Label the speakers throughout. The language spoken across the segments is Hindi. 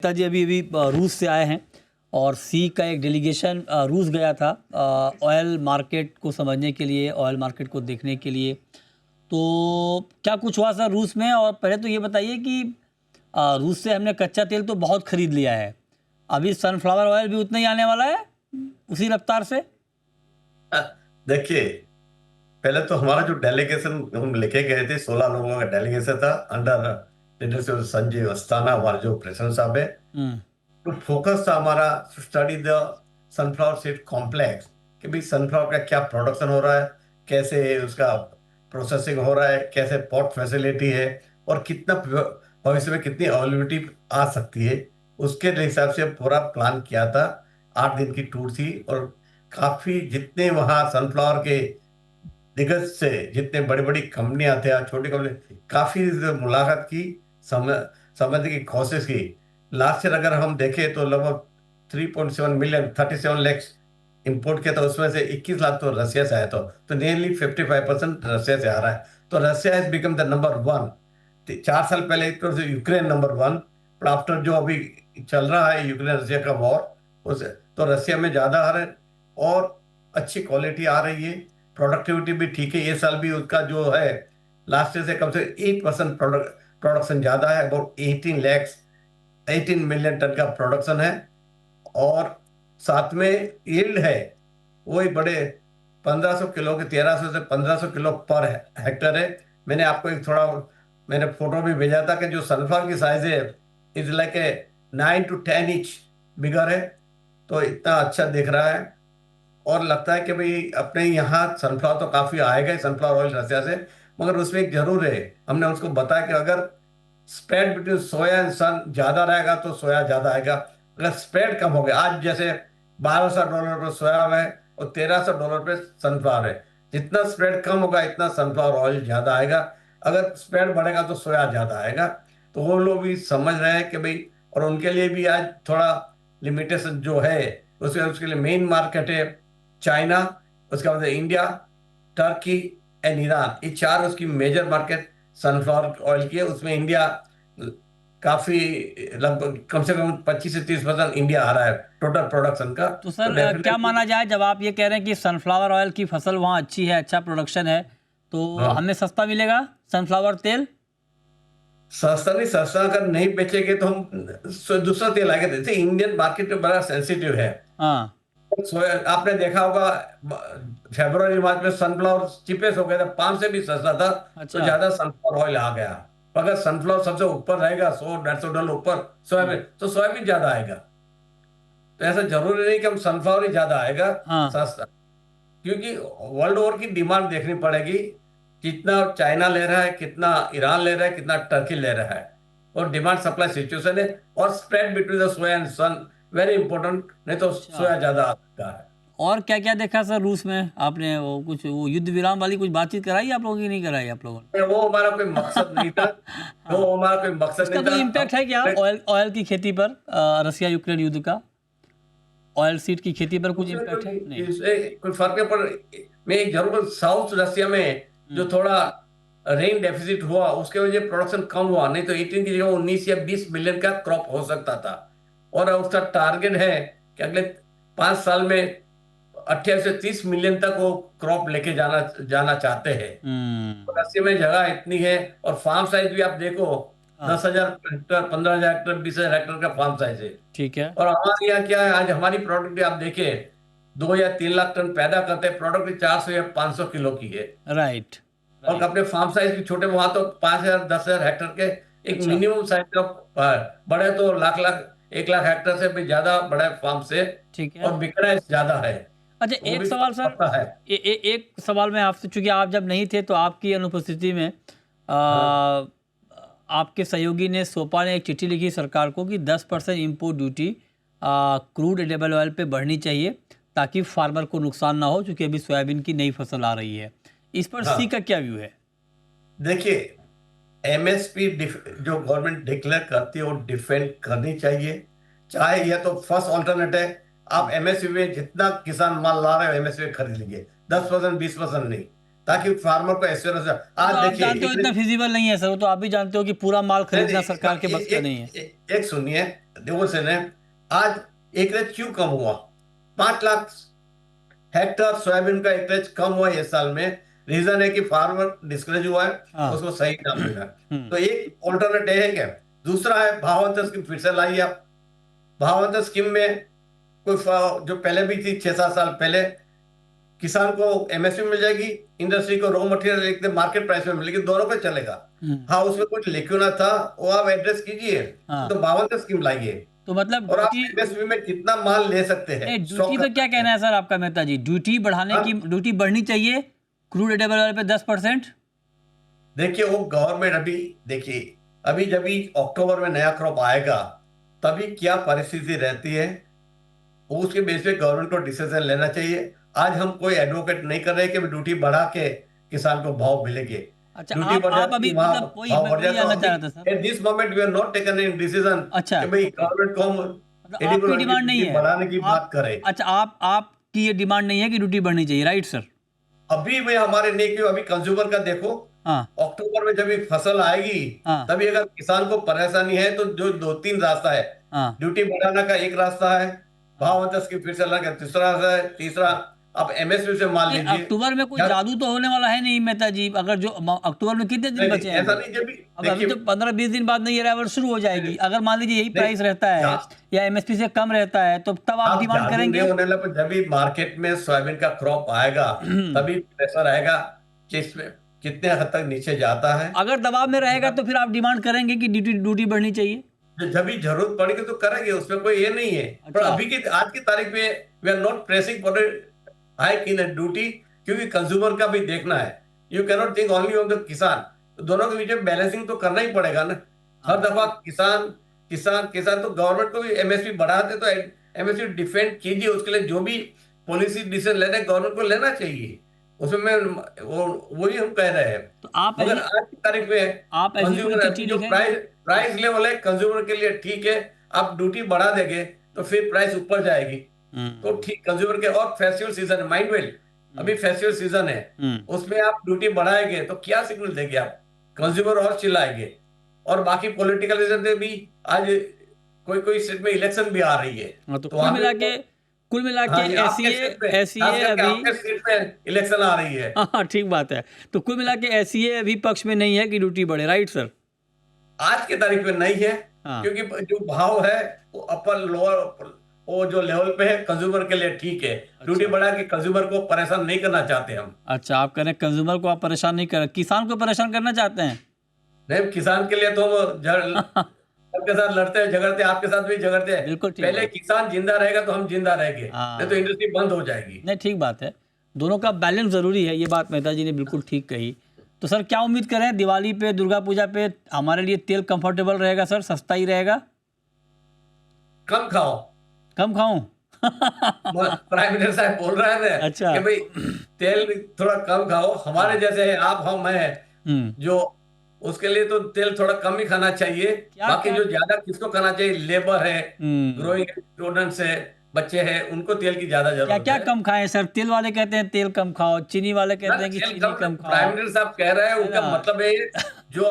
Speaker 1: जी अभी अभी रूस से आए हैं और सी का एक डेलीगेशन रूस गया था ऑयल मार्केट को समझने के लिए, ऑयल मार्केट को देखने के लिए। तो क्या कुछ हुआ सर रूस में? और पहले तो ये बताइए कि रूस से हमने कच्चा तेल तो बहुत खरीद लिया है, अभी सनफ्लावर ऑयल भी उतना ही आने वाला है उसी रफ्तार से?
Speaker 2: देखिए, पहले तो हमारा जो डेलीगेशन हम लेके गए थे, 16 लोगों का डेलीगेशन था अंडर लीडरशिप संजीव अस्थाना, हमारे जो प्रेसिडेंट साहब है। तो फोकस था हमारा study the sunflower seed complex, कि भाई सनफ्लावर का क्या प्रोडक्शन हो रहा है, कैसे उसका प्रोसेसिंग हो रहा है, कैसे पोर्ट फैसिलिटी है, और कितना भविष्य में कितनी अवेलेबिलिटी आ सकती है। उसके हिसाब से पूरा प्लान किया था। 8 दिन की टूर थी और काफी जितने वहाँ सनफ्लावर के दिग्गज से जितने बड़ी बड़ी कंपनियां थे, छोटी कंपनी, काफी मुलाकात की, समझ समझने की कोशिश की। लास्ट ईयर अगर हम देखें तो लगभग 3.7 मिलियन 37 लैक्स इंपोर्ट किया था, उसमें से 21 लाख तो रशिया से आया था। तो नियरली 55% रशिया से आ रहा है। तो Russia has become the number one. 4 साल पहले it was Ukraine number one, पर आफ्टर जो अभी चल रहा है यूक्रेन रशिया का वॉर, उस तो रशिया में ज्यादा आ रहा है और अच्छी क्वालिटी आ रही है। प्रोडक्टिविटी भी ठीक है। ये साल भी उसका जो है लास्ट ईयर से कम से 8% प्रोडक्शन ज्यादा है। अबाउट 18 मिलियन टन का प्रोडक्शन है। और साथ में यील्ड है वही बड़े 1500 किलो के, 1300 से 1500 किलो पर हेक्टर है। मैंने आपको एक थोड़ा मैंने फोटो भी भेजा था कि जो सनफ्लावर की साइज है is like a 9 to 10 inch bigger है। तो इतना अच्छा दिख रहा है और लगता है कि भाई अपने यहाँ सनफ्लावर तो काफी आएगा ही, सनफ्लावर ऑयल रशिया से। मगर उसमें एक जरूर है, हमने उसको बताया कि अगर स्प्रेड बिटवीन सोया एंड सन ज्यादा रहेगा तो सोया ज्यादा आएगा। अगर स्प्रेड कम हो गया, आज जैसे $1200 पर सोया है और $1300 पे सनफ्लावर है, जितना स्प्रेड कम होगा इतना सनफ्लावर ऑयल ज्यादा आएगा। अगर स्प्रेड बढ़ेगा तो सोया ज्यादा आएगा। तो वो लोग भी समझ रहे हैं कि भाई, और उनके लिए भी आज थोड़ा लिमिटेशन जो है, उसके लिए मेन मार्केट है चाइना, उसका मतलब इंडिया, टर्की एंड ईरान। ये चार उसकी मेजर मार्केट सनफ्लावर ऑयल की है। उसमें इंडिया काफी, लगभग कम से कम 25 से 30% इंडिया आ रहा है टोटल प्रोडक्शन का।
Speaker 1: तो
Speaker 2: तो
Speaker 1: सर क्या
Speaker 2: डेफिनेटली
Speaker 1: माना जाए, जब आप ये कह रहे हैं कि सनफ्लावर ऑयल की फसल वहाँ अच्छी है, अच्छा प्रोडक्शन है, तो
Speaker 2: हाँ,
Speaker 1: हमें सस्ता मिलेगा सनफ्लावर तेल?
Speaker 2: सस्ता नहीं, सस्ता अगर नहीं बेचेंगे तो हम दूसरा तेल आएगा। जैसे इंडियन मार्केट में बड़ा सेंसिटिव है।
Speaker 1: हाँ।
Speaker 2: आपने देखा होगा फरवरी मार्च में सनफ्लावर चिपेस्ट हो गया था, पान से भी सस्ता था। तो
Speaker 1: अच्छा।
Speaker 2: ज्यादा सनफ्लावर ऑयल आ गया। अगर सनफ्लावर सबसे ऊपर रहेगा, $100-150 ऊपर सोयाबीन, तो सोयाबीन ज्यादा आएगा। तो ऐसा जरूरी नहीं कि हम सनफ्लावर ही ज्यादा आएगा
Speaker 1: हाँ।
Speaker 2: सस्ता, क्योंकि वर्ल्ड ओवर की डिमांड देखनी पड़ेगी। कितना चाइना ले रहा है, कितना ईरान ले रहा है, कितना टर्की ले रहा है, और डिमांड सप्लाई सिचुएशन है। और spread between the soya and sun very important, नहीं तो
Speaker 1: अच्छा,
Speaker 2: सोया ज्यादा आ सकता है।
Speaker 1: और क्या क्या देखा सर रूस में आपने? वो कुछ वो युद्ध विराम वाली कुछ बातचीत कराई आप लोगों की, नहीं कराई आप लोगों
Speaker 2: वो हमारा कोई मकसद नहीं था।
Speaker 1: ने? हाँ।
Speaker 2: वो हमारा कोई मकसद
Speaker 1: इसका
Speaker 2: नहीं
Speaker 1: कोई
Speaker 2: था।
Speaker 1: इम्पैक्ट है क्या ऑयल ऑयल की खेती पर? रसिया यूक्रेन युद्ध का ऑयल सीड की खेती पर कुछ
Speaker 2: उसमें
Speaker 1: इम्पैक्ट है? नहीं।
Speaker 2: कोई फर्क नहीं पड़। मैं एक जरूर साउथ रशिया में जो थोड़ा रेन डेफिसिट हुआ उसके वजह प्रोडक्शन कम हुआ, नहीं तो 18 की जगह 19 या 20 मिलियन का क्रॉप हो सकता था। और उसका टारगेट है कि अगले 5 साल में 28 से 30 मिलियन तक वो क्रॉप लेके जाना जाना चाहते हैं। तो रसिया में जगह इतनी है और फार्म साइज भी आप देखो,
Speaker 1: हाँ।
Speaker 2: 10,000 हेक्टर, 15,000 हेक्टर, 20,000 हेक्टर का फार्म साइज है।
Speaker 1: ठीक है।
Speaker 2: और हमारे यहाँ क्या है, आज हमारी प्रोडक्ट आप देखें 2 या 3 लाख टन पैदा करते हैं, प्रोडक्ट 400 या 500 किलो की है।
Speaker 1: राइट।
Speaker 2: और
Speaker 1: राइट।
Speaker 2: अपने फार्म साइज की छोटे, वहां तो 5,000 10,000 हेक्टर के एक
Speaker 1: अच्छा।
Speaker 2: मिनिमम साइज का बड़े तो लाख लाख 1 लाख हेक्टर से भी ज्यादा बड़े फार्म से।
Speaker 1: ठीक है।
Speaker 2: और बिकना ज्यादा है।
Speaker 1: अच्छा,
Speaker 2: वो
Speaker 1: एक
Speaker 2: भी
Speaker 1: सवाल सर,
Speaker 2: पता है।
Speaker 1: एक सवाल मैं आपसे, चूंकि आप जब नहीं थे तो आपकी अनुपस्थिति में
Speaker 2: हाँ,
Speaker 1: आपके सहयोगी ने, सोपा ने एक चिट्ठी लिखी सरकार को कि 10% import duty crude edible oil पे बढ़नी चाहिए ताकि फार्मर को नुकसान ना हो, क्योंकि अभी सोयाबीन की नई फसल आ रही है। इस पर सी
Speaker 2: हाँ।
Speaker 1: का क्या व्यू है?
Speaker 2: देखिए, एमएसपी जो गवर्नमेंट डिक्लेयर करती है वो डिफेंड करनी चाहिए। चाहे यह तो फर्स्ट ऑल्टरनेट है, आप एमएसपी में जितना किसान माल ला रहे हो एमएसपी में खरीद लीजिए, 10% 20% नहीं, ताकि फार्मर को एश्योरेंस।
Speaker 1: वो तो
Speaker 2: आज
Speaker 1: आप
Speaker 2: देखिए
Speaker 1: जानते हो इतना फिजिबल नहीं है सर, वो तो आप भी जानते हो कि पूरा माल
Speaker 2: नहीं
Speaker 1: खरीदना सरकार के बस का नहीं है।
Speaker 2: एक सुनिए। डिवोशन है, आज एकरेज क्यों कम हुआ? 5 लाख हेक्टर सोयाबीन का एकरेज कम हुआ इस साल में। रीजन है कि फार्मर डिस्करेज हुआ है,
Speaker 1: हाँ।
Speaker 2: उसको सही ना मिला। तो एक ऑल्टरनेटिव है क्या? दूसरा है भावांतर स्कीम, फिर से लाइए आप। भावांतर स्कीम में कोई जो पहले भी थी 6-7 साल पहले, किसान को एमएसपी मिल जाएगी, इंडस्ट्री को रॉ मटेरियल एकदम मार्केट प्राइस में मिलेगी, दोनों पे चलेगा। हाँ, उसमें कुछ लेक्यूना था, वो आप एड्रेस कीजिए।
Speaker 1: हाँ।
Speaker 2: तो भावांतर स्कीम लाइए,
Speaker 1: तो मतलब
Speaker 2: और आप
Speaker 1: ड्यूटी,
Speaker 2: एमएसपी में कितना माल ले सकते हैं।
Speaker 1: ड्यूटी पे क्या कहना है सर आपका मेहता जी? ड्यूटी बढ़ाने की, ड्यूटी बढ़नी चाहिए क्रूड एडिबल ऑयल पे 10%?
Speaker 2: देखिए, वो गवर्नमेंट अभी देखिए, अभी जब भी अक्टूबर में नया क्रॉप आएगा, तभी क्या परिस्थिति रहती है, उसके बेस पे गवर्नमेंट को डिसीजन लेना चाहिए। आज हम कोई एडवोकेट नहीं कर रहे कि ड्यूटी बढ़ा के किसान को भाव मिलेंगे।
Speaker 1: अच्छा,
Speaker 2: ड्यूटी बढ़
Speaker 1: आप
Speaker 2: जाती
Speaker 1: अभी
Speaker 2: वहाँ
Speaker 1: मतलब वही
Speaker 2: भाव
Speaker 1: मैं
Speaker 2: बढ़
Speaker 1: वही
Speaker 2: जाता।
Speaker 1: जानना चाह रहा था sir.
Speaker 2: At this moment we are not taken any decision
Speaker 1: अच्छा,
Speaker 2: कि भाई गवर्नमेंट को हम
Speaker 1: मतलब आपकी डिमांड नहीं है
Speaker 2: बढ़ाने की बात करें।
Speaker 1: अच्छा, आपकी ये डिमांड नहीं है कि ड्यूटी बढ़नी चाहिए, राइट सर?
Speaker 2: अभी में हमारे नहीं, क्यों, अभी कंज्यूमर का देखो,
Speaker 1: हाँ।
Speaker 2: अक्टूबर में जब ये फसल आएगी,
Speaker 1: हाँ।
Speaker 2: तभी अगर किसान को परेशानी है तो जो 2-3 रास्ता है।
Speaker 1: हाँ।
Speaker 2: ड्यूटी बढ़ाने का एक रास्ता है, भावांतर स्कीम फिर से लाने का दूसरा रास्ता है, तीसरा आप एमएसपी से माल
Speaker 1: नहीं,
Speaker 2: लीजिए।
Speaker 1: अक्टूबर में कोई
Speaker 2: यार,
Speaker 1: जादू तो होने वाला है नहीं मेहता जी। अगर जो अक्टूबर में कितने दिन बचे हैं?
Speaker 2: ऐसा नहीं, जब भी
Speaker 1: अब अभी तो 15-20 दिन बाद नहीं, ये अराइवल शुरू हो जाएगी। अगर मान लीजिए यही प्राइस रहता है या एमएसपी से कम रहता है, तो तब आप डिमांड करेंगे?
Speaker 2: होने लगे जब भी मार्केट में सोयाबीन का क्रॉप आएगा, तभी प्रेशर आएगा कि इसमें कितने हद तक नीचे जाता है।
Speaker 1: अगर दबाव में रहेगा तो फिर आप डिमांड करेंगे कि ड्यूटी बढ़नी चाहिए?
Speaker 2: जब भी जरूरत पड़ेगी तो करेंगे, उसमें कोई ये नहीं है। पर
Speaker 1: अच्छा।
Speaker 2: अभी की आज की तारीख में we are not pressing for hike in duty, क्योंकि कंज्यूमर का भी देखना है। You cannot think only on the kisan. तो दोनों के बीच में बैलेंसिंग तो करना ही पड़ेगा ना। हर दफा किसान किसान किसान, तो गवर्नमेंट को भी एमएसपी बढ़ाते तो एमएसपी डिफेंड कीजिए। उसके लिए जो भी पॉलिसी डिसीजन लेने गवर्नमेंट को लेना चाहिए, उसमें वही हम कह रहे हैं।
Speaker 1: तो आप
Speaker 2: मगर आज की तारीख में
Speaker 1: आप ऐसी कोई
Speaker 2: कंज्यूमर
Speaker 1: चिट्ठी
Speaker 2: जो
Speaker 1: लिखेंगे?
Speaker 2: प्राइस लेवल है कंज्यूमर के लिए ठीक है, आप ड्यूटी बढ़ा देंगे तो फिर प्राइस ऊपर जाएगी, तो ठीक कंज्यूमर के। और फेस्टिवल सीजन है, माइंड वेल, अभी फेस्टिवल सीजन है, उसमें आप ड्यूटी बढ़ाएंगे तो क्या सिग्नल देंगे आप? कंज्यूमर और चिल्लाएंगे। और बाकी पॉलिटिकल रीजन से भी आज कोई स्टेट में इलेक्शन भी आ रही है,
Speaker 1: तो कुल मिला के एसईए अभी
Speaker 2: स्टेट में इलेक्शन आ रही है।
Speaker 1: हाँ, ठीक बात है। तो कुल मिला के एसईए अभी पक्ष में नहीं है कि ड्यूटी बढ़े, राइट सर?
Speaker 2: आज की तारीख में नहीं है।
Speaker 1: हाँ।
Speaker 2: क्योंकि जो भाव है वो अपर लोअर, वो जो लेवल पे है कंज्यूमर के लिए ठीक है। ड्यूटी बढ़ा के कंज्यूमर को परेशान नहीं करना चाहते हम।
Speaker 1: अच्छा, आप कह रहे हैं कंज्यूमर को आप परेशान नहीं कर, किसान को परेशान करना चाहते हैं?
Speaker 2: नहीं, किसान के लिए तो हम सबके साथ लड़ते हैं, झगड़ते हैं, आपके साथ भी झगड़ते हैं।
Speaker 1: बिल्कुल ठीक
Speaker 2: पहले
Speaker 1: बात।
Speaker 2: किसान जिंदा रहेगा तो हम जिंदा रहेंगे,
Speaker 1: हाँ।
Speaker 2: नहीं तो इंडस्ट्री बंद हो जाएगी।
Speaker 1: नहीं, ठीक बात है, दोनों का बैलेंस जरूरी है। ये बात मेहता जी ने बिल्कुल ठीक कही। तो सर क्या उम्मीद करें दिवाली पे, दुर्गा पूजा पे हमारे लिए तेल कंफर्टेबल रहेगा सर, सस्ता ही रहेगा?
Speaker 2: कम खाओ।
Speaker 1: कम खाऊं?
Speaker 2: प्राइम मिनिस्टर साहब बोल रहे हैं ना,
Speaker 1: अच्छा।
Speaker 2: कि भाई तेल थोड़ा कम खाओ। हमारे जैसे है आप, हम हैं जो, उसके लिए तो तेल थोड़ा कम ही खाना चाहिए। बाकी जो ज्यादा किसको खाना चाहिए, लेबर है, ग्रोइंग स्टूडेंट्स है, बच्चे हैं, उनको तेल की ज्यादा जरूरत है।
Speaker 1: क्या कम खाएं सर? तेल वाले कहते हैं तेल कम खाओ, चीनी वाले कहते हैं कि चीनी कम खाओ।
Speaker 2: प्राइम मिनिस्टर साहब कह रहे हैं, उनका मतलब है जो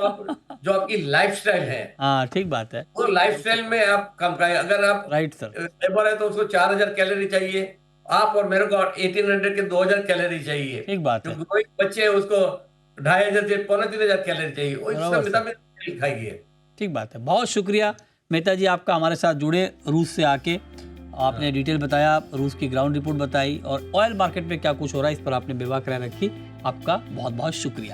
Speaker 2: आपकी लाइफस्टाइल है।
Speaker 1: हाँ, ठीक बात है।
Speaker 2: वो लाइफस्टाइल में आप कम खाएं। अगर आप
Speaker 1: राइट सर,
Speaker 2: लेबर है तो उसको 4000 कैलोरी चाहिए, आप और मेरे को 1800 के 2000 कैलोरी चाहिए।
Speaker 1: ठीक बात है।
Speaker 2: कोई बच्चे है उसको 2500 से 3500 कैलोरी चाहिए, वो इसका खाइए।
Speaker 1: ठीक बात है। बहुत शुक्रिया मेहता जी आपका, हमारे साथ जुड़े रूस से आके। आपने डिटेल बताया, रूस की ग्राउंड रिपोर्ट बताई, और ऑयल मार्केट में क्या कुछ हो रहा है इस पर आपने बेबाक राय रखी। आपका बहुत बहुत शुक्रिया।